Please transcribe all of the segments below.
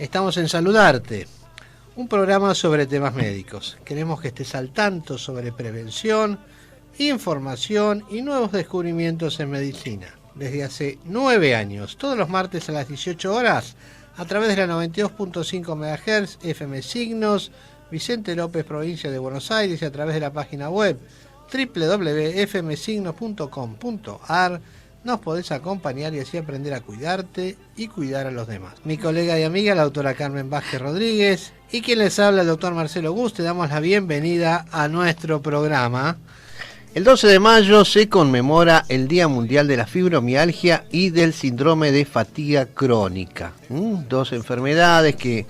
Estamos en Saludarte, un programa sobre temas médicos. Queremos que estés al tanto sobre prevención, información y nuevos descubrimientos en medicina. Desde hace 9 años, todos los martes a las 18 horas, a través de la 92.5 MHz, FM Signos, Vicente López, provincia de Buenos Aires, y a través de la página web www.fmsignos.com.ar. Nos podés acompañar y así aprender a cuidarte y cuidar a los demás. Mi colega y amiga, la doctora Carmen Vázquez Rodríguez, y quien les habla, el doctor Marcelo Gus, te damos la bienvenida a nuestro programa. El 12 de mayo se conmemora el Día Mundial de la Fibromialgia y del Síndrome de Fatiga Crónica. Dos enfermedades que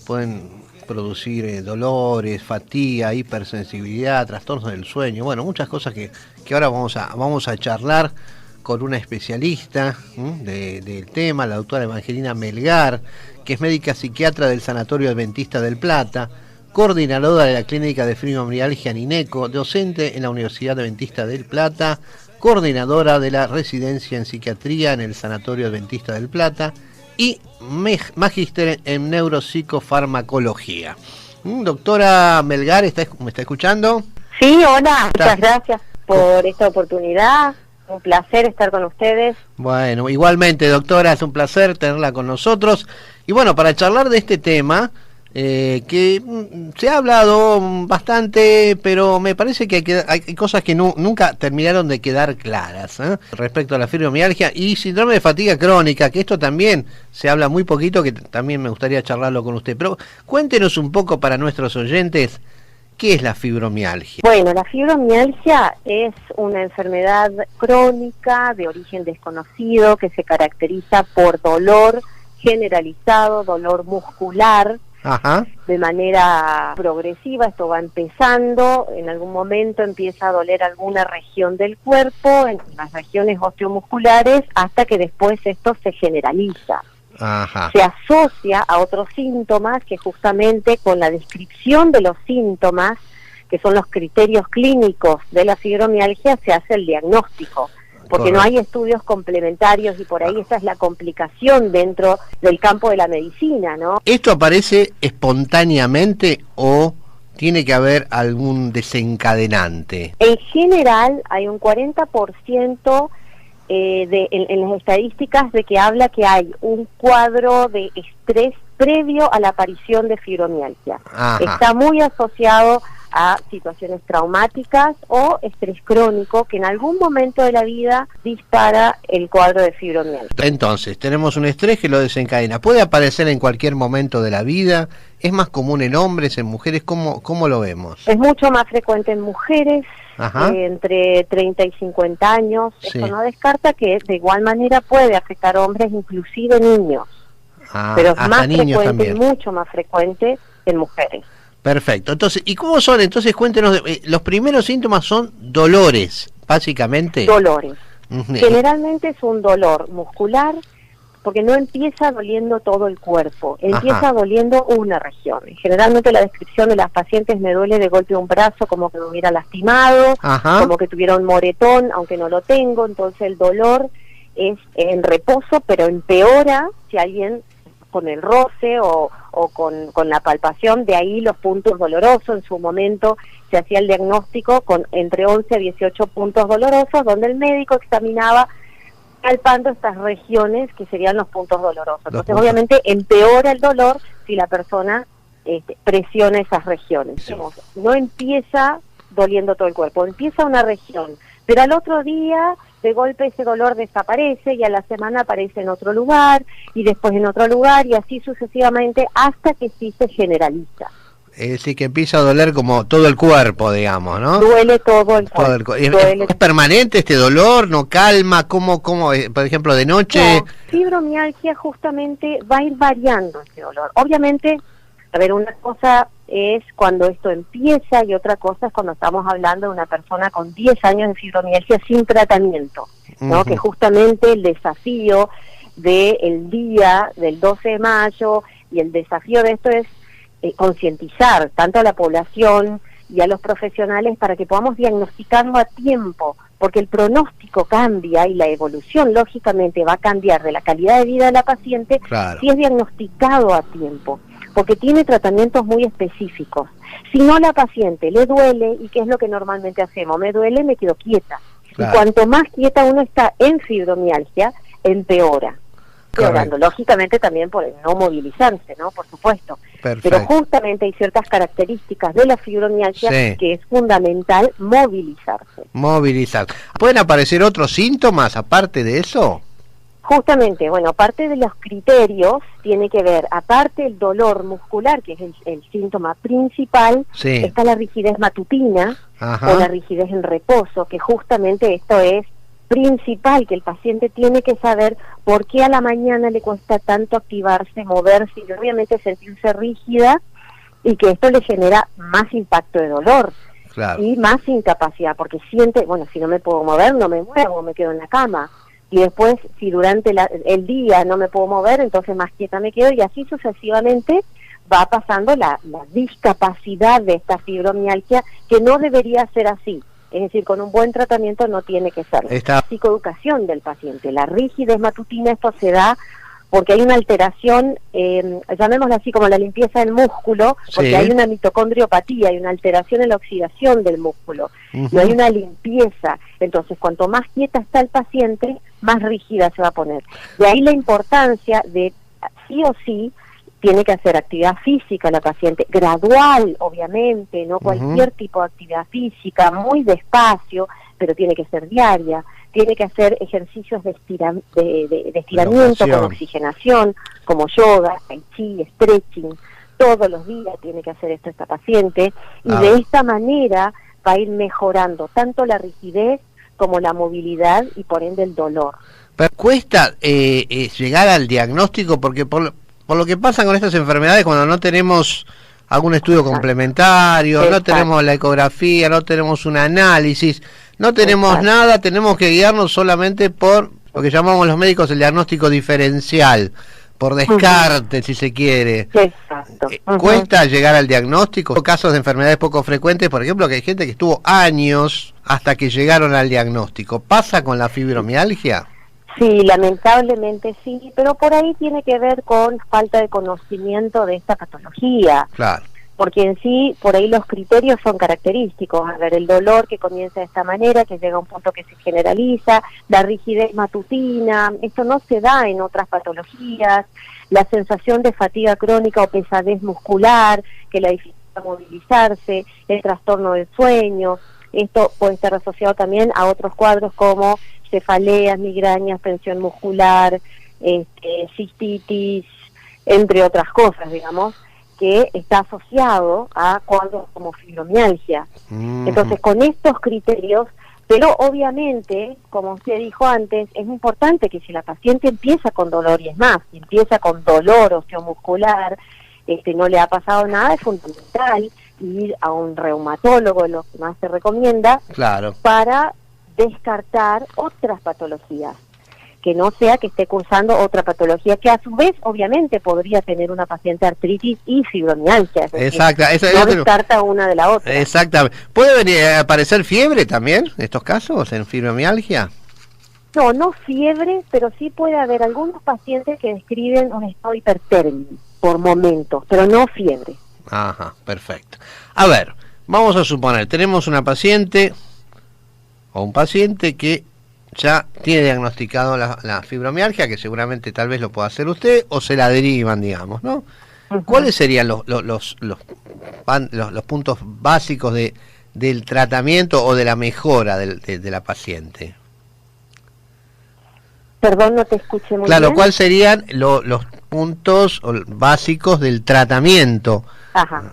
pueden producir dolores, fatiga, hipersensibilidad, trastornos del sueño, bueno, muchas cosas que ahora vamos a charlar con una especialista del tema, la doctora Evangelina Melgar, que es médica psiquiatra del Sanatorio Adventista del Plata, coordinadora de la Clínica de Fibromialgia Nineco, docente en la Universidad Adventista del Plata, coordinadora de la residencia en psiquiatría en el Sanatorio Adventista del Plata y magíster en neuropsicofarmacología. Doctora Melgar, ¿me está escuchando? Sí, hola, muchas gracias por esta oportunidad. Un placer estar con ustedes. Bueno, igualmente, doctora, es un placer tenerla con nosotros. Y bueno, para charlar de este tema, que se ha hablado bastante, pero me parece que hay cosas que nunca terminaron de quedar claras, respecto a la fibromialgia y síndrome de fatiga crónica, que esto también se habla muy poquito, que también me gustaría charlarlo con usted. Pero cuéntenos un poco para nuestros oyentes, ¿qué es la fibromialgia? Bueno, la fibromialgia es una enfermedad crónica de origen desconocido que se caracteriza por dolor generalizado, dolor muscular. Ajá. De manera progresiva. Esto va empezando, en algún momento empieza a doler alguna región del cuerpo, en las regiones osteomusculares, hasta que después esto se generaliza. Ajá. Se asocia a otros síntomas que justamente con la descripción de los síntomas, que son los criterios clínicos de la fibromialgia, se hace el diagnóstico, porque Correcto. No hay estudios complementarios y por ahí esa es la complicación dentro del campo de la medicina, ¿no? ¿Esto aparece espontáneamente o tiene que haber algún desencadenante? En general hay un 40% en las estadísticas de que habla que hay un cuadro de estrés previo a la aparición de fibromialgia. Ajá. Está muy asociado a situaciones traumáticas o estrés crónico que en algún momento de la vida dispara el cuadro de fibromialgia. Entonces, tenemos un estrés que lo desencadena. ¿Puede aparecer en cualquier momento de la vida? ¿Es más común en hombres, en mujeres? ¿Cómo lo vemos? Es mucho más frecuente en mujeres, entre 30 y 50 años. Sí. Esto no descarta que de igual manera puede afectar a hombres, inclusive niños. Pero es más frecuente también. Y mucho más frecuente en mujeres. Perfecto. Entonces, ¿y cómo son? Entonces, cuéntenos, los primeros síntomas son dolores, básicamente. Dolores. Generalmente es un dolor muscular, porque no empieza doliendo todo el cuerpo, empieza doliendo una región. Generalmente la descripción de las pacientes: me duele de golpe un brazo como que me hubiera lastimado, como que tuviera un moretón, aunque no lo tengo. Entonces el dolor es en reposo, pero empeora si alguien con el roce o con la palpación. De ahí los puntos dolorosos. En su momento se hacía el diagnóstico con entre 11 a 18 puntos dolorosos, donde el médico examinaba palpando estas regiones que serían los puntos dolorosos. Entonces obviamente empeora el dolor si la persona presiona esas regiones. Sí. No empieza doliendo todo el cuerpo, empieza una región, pero al otro día de golpe ese dolor desaparece y a la semana aparece en otro lugar y después en otro lugar y así sucesivamente hasta que sí se generaliza. Es decir, que empieza a doler como todo el cuerpo, digamos, ¿no? Duele todo el cuerpo. ¿Es permanente este dolor? ¿No calma? ¿Cómo, por ejemplo, de noche? No, fibromialgia justamente va a ir variando este dolor. Obviamente, a ver, una cosa es cuando esto empieza y otra cosa es cuando estamos hablando de una persona con 10 años de fibromialgia sin tratamiento, ¿no? Que justamente el desafío del día del 12 de mayo y el desafío de esto es concientizar tanto a la población y a los profesionales para que podamos diagnosticarlo a tiempo, porque el pronóstico cambia y la evolución lógicamente va a cambiar de la calidad de vida de la paciente si es diagnosticado a tiempo, porque tiene tratamientos muy específicos. Si no, la paciente le duele, ¿y qué es lo que normalmente hacemos? Me duele, me quedo quieta. Y cuanto más quieta uno está en fibromialgia, empeora. Empeorando, lógicamente también por el no movilizarse, ¿no? Por supuesto. Perfecto. Pero justamente hay ciertas características de la fibromialgia que es fundamental movilizarse. Movilizar. ¿Pueden aparecer otros síntomas aparte de eso? Justamente, bueno, aparte de los criterios, tiene que ver, aparte del dolor muscular, que es el síntoma principal, está la rigidez matutina o la rigidez en reposo, que justamente esto es principal, que el paciente tiene que saber por qué a la mañana le cuesta tanto activarse, moverse y obviamente sentirse rígida, y que esto le genera más impacto de dolor y más incapacidad, porque siente, bueno, si no me puedo mover, no me muevo, me quedo en la cama. Y después, si durante el día no me puedo mover, entonces más quieta me quedo, y así sucesivamente va pasando la discapacidad de esta fibromialgia, que no debería ser así. Es decir, con un buen tratamiento no tiene que ser. Psicoeducación del paciente. La rigidez matutina, esto se da porque hay una alteración, llamémosla así, como la limpieza del músculo, porque hay una mitocondriopatía, hay una alteración en la oxidación del músculo, no hay una limpieza. Entonces, cuanto más quieta está el paciente, más rígida se va a poner. De ahí la importancia de, sí o sí, tiene que hacer actividad física la paciente, gradual, obviamente, no cualquier tipo de actividad física, muy despacio, pero tiene que ser diaria. Tiene que hacer ejercicios de estiramiento con oxigenación, como yoga, tai chi, stretching. Todos los días tiene que hacer esto esta paciente, y de esta manera va a ir mejorando tanto la rigidez como la movilidad y por ende el dolor. Pero cuesta llegar al diagnóstico, porque por lo que pasa con estas enfermedades, cuando no tenemos algún estudio complementario, no tenemos la ecografía, no tenemos un análisis, no tenemos nada, tenemos que guiarnos solamente por lo que llamamos los médicos el diagnóstico diferencial, por descarte, si se quiere. Exacto. ¿Cuesta llegar al diagnóstico? Casos de enfermedades poco frecuentes, por ejemplo, que hay gente que estuvo años hasta que llegaron al diagnóstico. ¿Pasa con la fibromialgia? Sí, lamentablemente sí, pero por ahí tiene que ver con falta de conocimiento de esta patología. Claro. Porque en sí, por ahí los criterios son característicos. A ver, el dolor que comienza de esta manera, que llega a un punto que se generaliza, la rigidez matutina, esto no se da en otras patologías, la sensación de fatiga crónica o pesadez muscular, que la dificultad movilizarse, el trastorno del sueño. Esto puede estar asociado también a otros cuadros como cefaleas, migrañas, tensión muscular, cistitis, entre otras cosas, digamos, que está asociado a cuadros como fibromialgia. Entonces, con estos criterios, pero obviamente, como usted dijo antes, es importante que si la paciente empieza con dolor, y es más, si empieza con dolor osteomuscular, no le ha pasado nada, es fundamental ir a un reumatólogo, lo que más se recomienda, para descartar otras patologías, que no sea que esté cursando otra patología, que a su vez obviamente podría tener una paciente artritis y fibromialgia. Exacto, no descarta una de la otra. Exactamente. ¿Puede venir a aparecer fiebre también en estos casos, en fibromialgia? No fiebre, pero sí puede haber algunos pacientes que describen un estado hipertérmico por momentos, pero no fiebre. Ajá, perfecto. A ver, vamos a suponer, tenemos una paciente o un paciente que ya tiene diagnosticado la fibromialgia, que seguramente tal vez lo pueda hacer usted, o se la derivan, digamos, ¿no? ¿Cuáles serían los puntos básicos del tratamiento o de la mejora de la paciente? Perdón, no te escuché muy bien. Claro, ¿cuáles serían los puntos básicos del tratamiento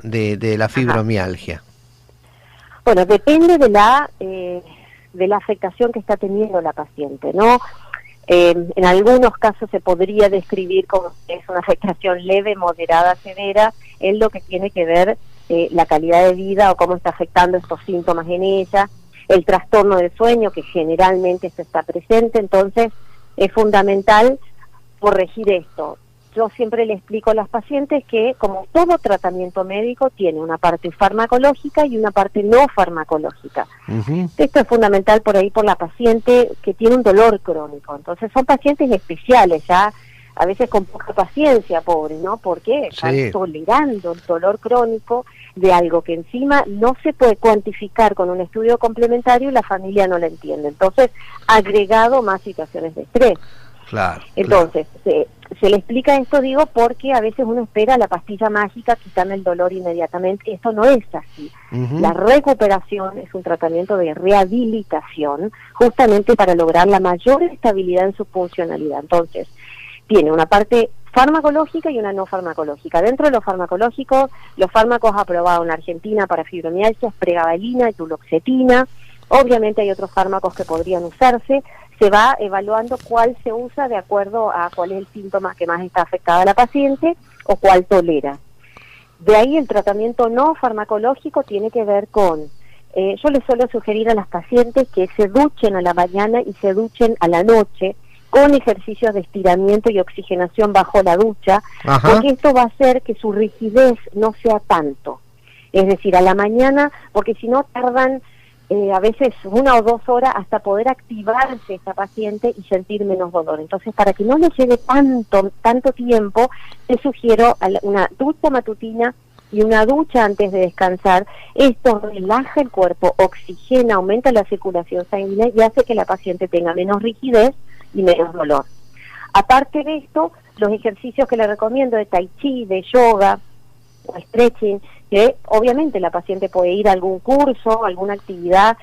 de la fibromialgia? Bueno, depende de la afectación que está teniendo la paciente, ¿no? En algunos casos se podría describir como que es una afectación leve, moderada, severa, en lo que tiene que ver la calidad de vida o cómo está afectando estos síntomas en ella, el trastorno del sueño que generalmente se está presente. Entonces es fundamental corregir esto. yo siempre le explico a las pacientes que, como todo tratamiento médico, tiene una parte farmacológica y una parte no farmacológica. Esto es fundamental por ahí por la paciente que tiene un dolor crónico. Entonces son pacientes especiales, ya a veces con poca paciencia, pobre, ¿no? Porque están tolerando el dolor crónico de algo que encima no se puede cuantificar con un estudio complementario y la familia no lo entiende. Entonces, agregado más situaciones de estrés. Claro. Entonces, se le explica esto, digo, porque a veces uno espera la pastilla mágica, quitarme el dolor inmediatamente. Esto no es así. La recuperación es un tratamiento de rehabilitación, justamente para lograr la mayor estabilidad en su funcionalidad. Entonces, tiene una parte farmacológica y una no farmacológica. Dentro de lo farmacológico, los fármacos aprobados en Argentina para fibromialgia es pregabalina y duloxetina. Obviamente hay otros fármacos que podrían usarse. Se va evaluando cuál se usa de acuerdo a cuál es el síntoma que más está afectada a la paciente o cuál tolera. De ahí el tratamiento no farmacológico tiene que ver con, yo les suelo sugerir a las pacientes que se duchen a la mañana y se duchen a la noche, con ejercicios de estiramiento y oxigenación bajo la ducha, porque esto va a hacer que su rigidez no sea tanto. Es decir, a la mañana, porque si no tardan a veces 1 o 2 horas hasta poder activarse esta paciente y sentir menos dolor. Entonces, para que no le lleve tanto tiempo, te sugiero una ducha matutina y una ducha antes de descansar. Esto relaja el cuerpo, oxigena, aumenta la circulación sanguínea y hace que la paciente tenga menos rigidez y menos dolor. Aparte de esto, los ejercicios que le recomiendo de tai chi, de yoga o stretching, que obviamente la paciente puede ir a algún curso, alguna actividad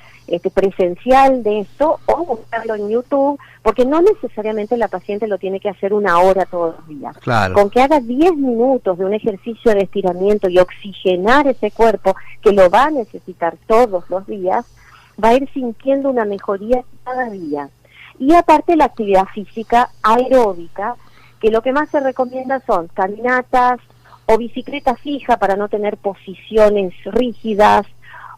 presencial de esto, o buscarlo en YouTube, porque no necesariamente la paciente lo tiene que hacer 1 hora todos los días. Claro. Con que haga 10 minutos de un ejercicio de estiramiento y oxigenar ese cuerpo, que lo va a necesitar todos los días, va a ir sintiendo una mejoría cada día. Y aparte la actividad física aeróbica, que lo que más se recomienda son caminatas o bicicleta fija para no tener posiciones rígidas,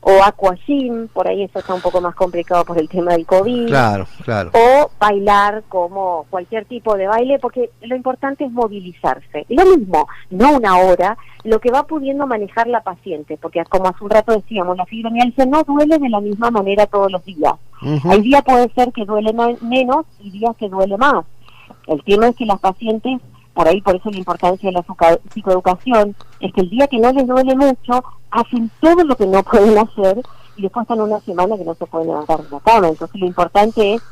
o aquagym, por ahí eso está un poco más complicado por el tema del COVID. Claro, claro. O bailar como cualquier tipo de baile, porque lo importante es movilizarse. Lo mismo, no 1 hora, lo que va pudiendo manejar la paciente, porque como hace un rato decíamos, la fibromialgia no duele de la misma manera todos los días. Hay días puede ser que duele menos y días que duele más. El tema es que las pacientes, por eso la importancia de la psicoeducación, es que el día que no les duele mucho, hacen todo lo que no pueden hacer y después están 1 semana que no se pueden levantar de la cama. Entonces lo importante es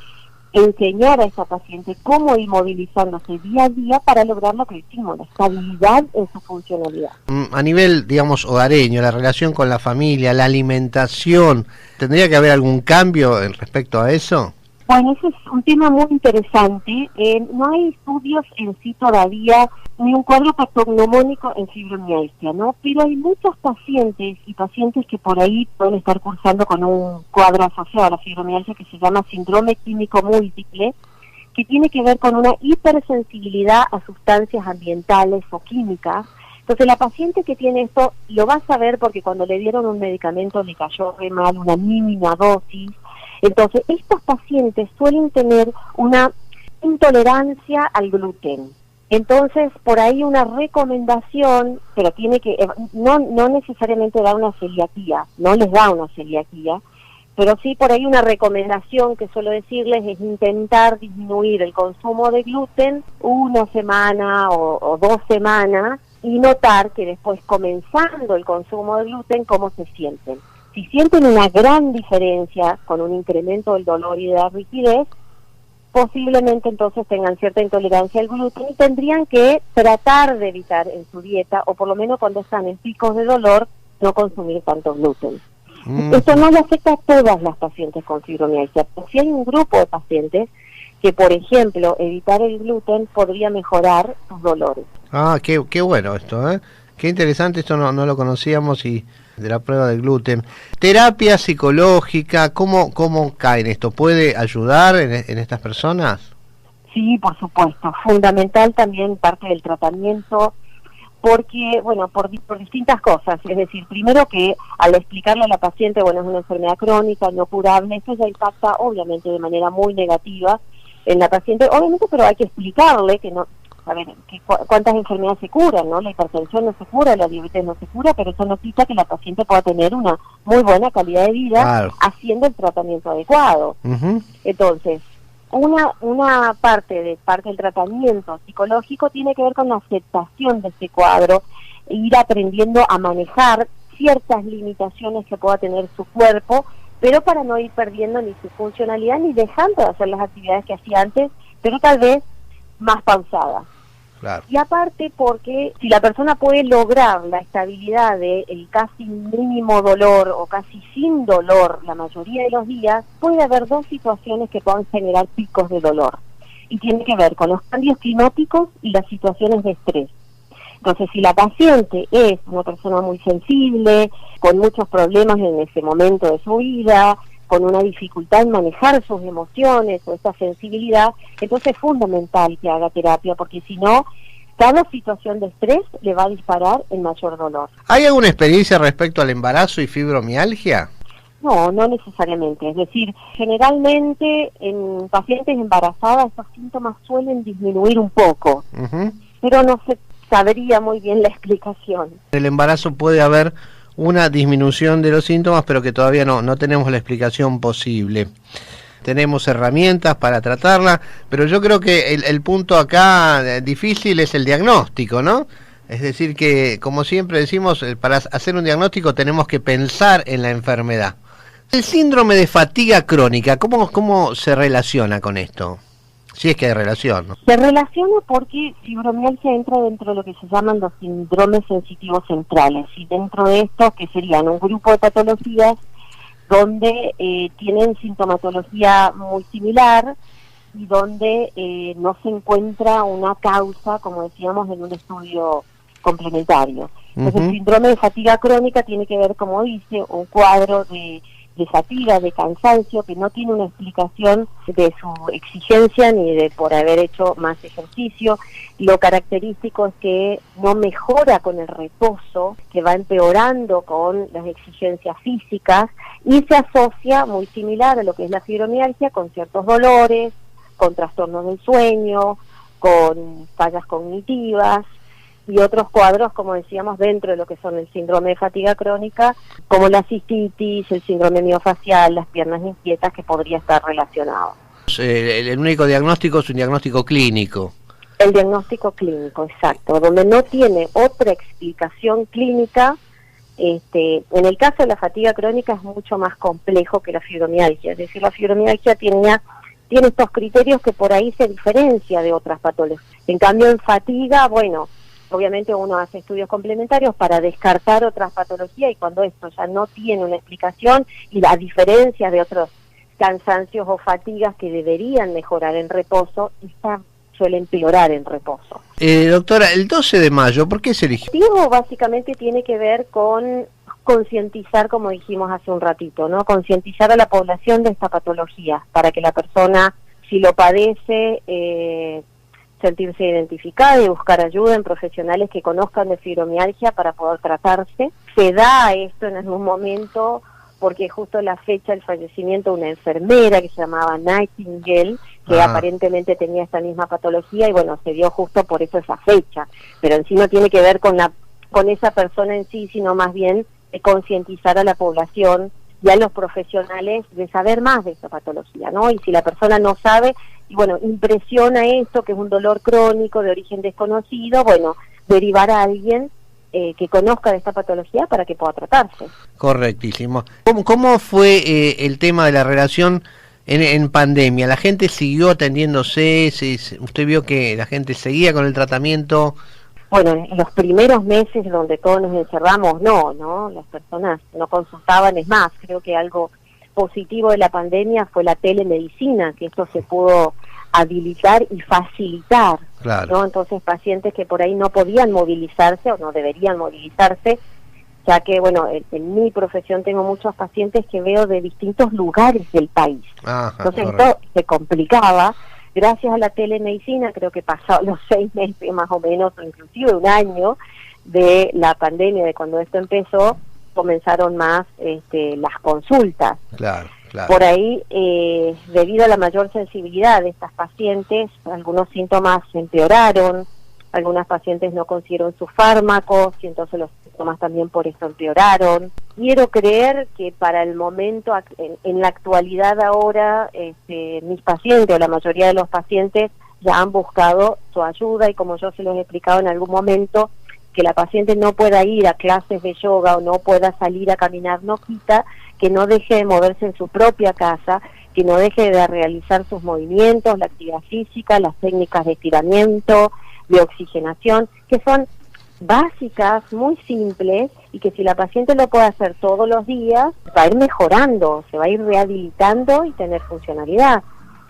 enseñar a esa paciente cómo ir movilizándose día a día para lograr lo que decimos, la estabilidad en su funcionalidad. A nivel, digamos, hogareño, la relación con la familia, la alimentación, ¿tendría que haber algún cambio respecto a eso? Bueno, ese es un tema muy interesante. No hay estudios en sí todavía, ni un cuadro patognomónico en fibromialgia, ¿no? Pero hay muchos pacientes y pacientes que por ahí pueden estar cursando con un cuadro asociado a la fibromialgia que se llama síndrome químico múltiple, que tiene que ver con una hipersensibilidad a sustancias ambientales o químicas. Entonces la paciente que tiene esto lo va a saber porque cuando le dieron un medicamento le cayó re mal, una mínima dosis. Entonces, estos pacientes suelen tener una intolerancia al gluten. Entonces, por ahí una recomendación, pero tiene que, no necesariamente da una celiaquía, no les da una celiaquía, pero sí por ahí una recomendación que suelo decirles es intentar disminuir el consumo de gluten 1 semana o 2 semanas y notar que después, comenzando el consumo de gluten, cómo se sienten. Si sienten una gran diferencia con un incremento del dolor y de la rigidez, posiblemente entonces tengan cierta intolerancia al gluten y tendrían que tratar de evitar en su dieta, o por lo menos cuando están en picos de dolor, no consumir tanto gluten. Esto no le afecta a todas las pacientes con fibromialgia, pero si hay un grupo de pacientes que, por ejemplo, evitar el gluten podría mejorar sus dolores. Ah, qué bueno esto, ¿eh? Qué interesante, esto no lo conocíamos, y de la prueba del gluten. Terapia psicológica, ¿cómo cae en esto? ¿Puede ayudar en estas personas? Sí, por supuesto. Fundamental también parte del tratamiento, porque, bueno, por distintas cosas. Es decir, primero que al explicarle a la paciente, bueno, es una enfermedad crónica, no curable, esto ya impacta obviamente de manera muy negativa en la paciente, obviamente, pero hay que explicarle que no, a ver, cuántas enfermedades se curan, ¿no? La hipertensión no se cura, la diabetes no se cura, pero eso no quita que la paciente pueda tener una muy buena calidad de vida haciendo el tratamiento adecuado. Entonces, una parte del tratamiento psicológico tiene que ver con la aceptación de este cuadro, e ir aprendiendo a manejar ciertas limitaciones que pueda tener su cuerpo, pero para no ir perdiendo ni su funcionalidad ni dejando de hacer las actividades que hacía antes, pero tal vez más pausadas. Claro. Y aparte porque si la persona puede lograr la estabilidad de el casi mínimo dolor o casi sin dolor la mayoría de los días, puede haber dos situaciones que puedan generar picos de dolor. Y tiene que ver con los cambios climáticos y las situaciones de estrés. Entonces, si la paciente es una persona muy sensible, con muchos problemas en ese momento de su vida, con una dificultad en manejar sus emociones o esa sensibilidad, entonces es fundamental que haga terapia, porque si no, cada situación de estrés le va a disparar el mayor dolor. ¿Hay alguna experiencia respecto al embarazo y fibromialgia? No, no necesariamente. Es decir, generalmente en pacientes embarazadas estos síntomas suelen disminuir un poco, pero no se sabría muy bien la explicación. En el embarazo puede haber una disminución de los síntomas, pero que todavía no tenemos la explicación posible. Tenemos herramientas para tratarla, pero yo creo que el punto acá difícil es el diagnóstico, ¿no? Es decir que, como siempre decimos, para hacer un diagnóstico tenemos que pensar en la enfermedad. El síndrome de fatiga crónica, ¿cómo se relaciona con esto? Si es que hay relación, ¿no? Se relaciona porque fibromialgia entra dentro de lo que se llaman los síndromes sensitivos centrales, y dentro de estos, que serían un grupo de patologías donde tienen sintomatología muy similar y donde no se encuentra una causa, como decíamos, en un estudio complementario. Entonces, el síndrome de fatiga crónica tiene que ver, como dice, un cuadro de fatiga, de cansancio, que no tiene una explicación de su exigencia ni de por haber hecho más ejercicio. Lo característico es que no mejora con el reposo, que va empeorando con las exigencias físicas, y se asocia muy similar a lo que es la fibromialgia, con ciertos dolores, con trastornos del sueño, con fallas cognitivas y otros cuadros, como decíamos, dentro de lo que son el síndrome de fatiga crónica, como la cistitis, el síndrome miofacial, las piernas inquietas, que podría estar relacionado. El único diagnóstico es un diagnóstico clínico. El diagnóstico clínico, exacto, donde no tiene otra explicación clínica. En el caso de la fatiga crónica es mucho más complejo que la fibromialgia, es decir, la fibromialgia tiene estos criterios que por ahí se diferencia de otras patologías. En cambio, en fatiga, bueno, obviamente uno hace estudios complementarios para descartar otras patologías, y cuando esto ya no tiene una explicación y la diferencia de otros cansancios o fatigas que deberían mejorar en reposo, esta suele empeorar en reposo. Doctora, el 12 de mayo, ¿por qué se eligió? El motivo básicamente tiene que ver con concientizar, como dijimos hace un ratito, ¿no? Concientizar a la población de esta patología, para que la persona, si lo padece, sentirse identificada y buscar ayuda en profesionales que conozcan de fibromialgia para poder tratarse. Se da esto en algún momento porque justo la fecha del fallecimiento de una enfermera que se llamaba Nightingale, que aparentemente tenía esta misma patología, y bueno, se dio justo por eso esa fecha, pero en sí no tiene que ver con esa persona en sí, sino más bien de concientizar a la población y a los profesionales de saber más de esa patología, ¿no? Y si la persona no sabe, y bueno, impresiona esto, que es un dolor crónico de origen desconocido, bueno, derivar a alguien que conozca de esta patología para que pueda tratarse. Correctísimo. ¿Cómo fue el tema de la relación en pandemia? ¿La gente siguió atendiéndose? ¿Usted vio que la gente seguía con el tratamiento? Bueno, en los primeros meses donde todos nos encerramos, no, las personas no consultaban. Es más, creo que algo positivo de la pandemia fue la telemedicina, que esto se pudo habilitar y facilitar, claro, ¿no? Entonces, pacientes que por ahí no podían movilizarse o no deberían movilizarse, ya que, bueno, en mi profesión tengo muchos pacientes que veo de distintos lugares del país. Entonces, correcto, esto se complicaba. Gracias a la telemedicina, creo que pasados los 6 meses más o menos, o inclusive un año de la pandemia, de cuando esto empezó, comenzaron más las consultas. Claro. Por ahí, debido a la mayor sensibilidad de estas pacientes, algunos síntomas empeoraron, algunas pacientes no consiguieron sus fármacos y entonces los síntomas también por esto empeoraron. Quiero creer que para el momento, en la actualidad ahora, mis pacientes o la mayoría de los pacientes ya han buscado su ayuda y como yo se los he explicado en algún momento, que la paciente no pueda ir a clases de yoga o no pueda salir a caminar no quita que no deje de moverse en su propia casa, que no deje de realizar sus movimientos, la actividad física, las técnicas de estiramiento, de oxigenación, que son básicas, muy simples, y que si la paciente lo puede hacer todos los días, va a ir mejorando, se va a ir rehabilitando y tener funcionalidad.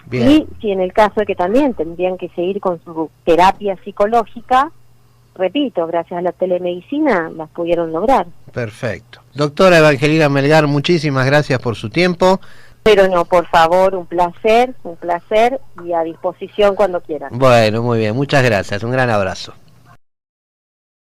Bien. Y si en el caso de que también tendrían que seguir con su terapia psicológica, repito, gracias a la telemedicina las pudieron lograr. Perfecto. Doctora Evangelina Melgar, muchísimas gracias por su tiempo. Pero no, por favor, un placer y a disposición cuando quieran. Bueno, muy bien, muchas gracias, un gran abrazo.